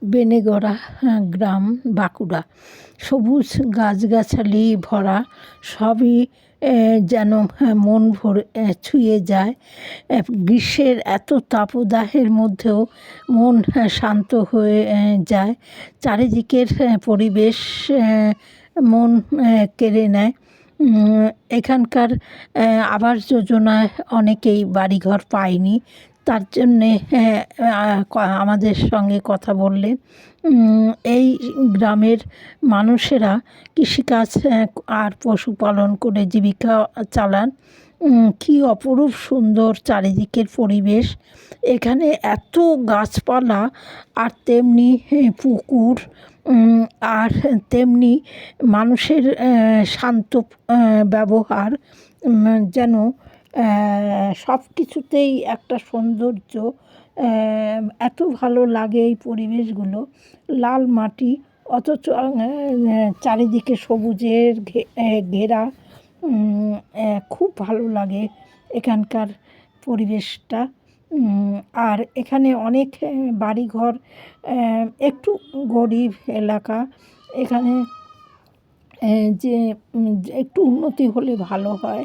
বেনেগড়া গ্রাম, বাঁকুড়া। সবুজ গাছগাছালি ভরা, সবই যেন মন ভরে ছুঁয়ে যায়। গ্রীষ্মের এত তাপদাহের মধ্যেও মন শান্ত হয়ে যায়। চারিদিকের পরিবেশ মন কেড়ে নেয়। এখানকার আবাস যোজনায় অনেকেই বাড়িঘর পায়নি, তার জন্যে আমাদের সঙ্গে কথা বললেন। এই গ্রামের মানুষেরা কৃষিকাজ আর পশুপালন করে জীবিকা চালান। কী অপরূপ সুন্দর চারিদিকের পরিবেশ! এখানে এত গাছপালা, আর তেমনি পুকুর, আর তেমনি মানুষের শান্ত ব্যবহার, যেন সব কিছুতেই একটা সৌন্দর্য। এত ভালো লাগে এই পরিবেশগুলো। লাল মাটি, অথচ চারিদিকে সবুজের ঘেরা। খুব ভালো লাগে এখানকার পরিবেশটা। আর এখানে অনেক বাড়িঘর, একটু গরিব এলাকা। এখানে যে একটু উন্নতি হলে ভালো হয়।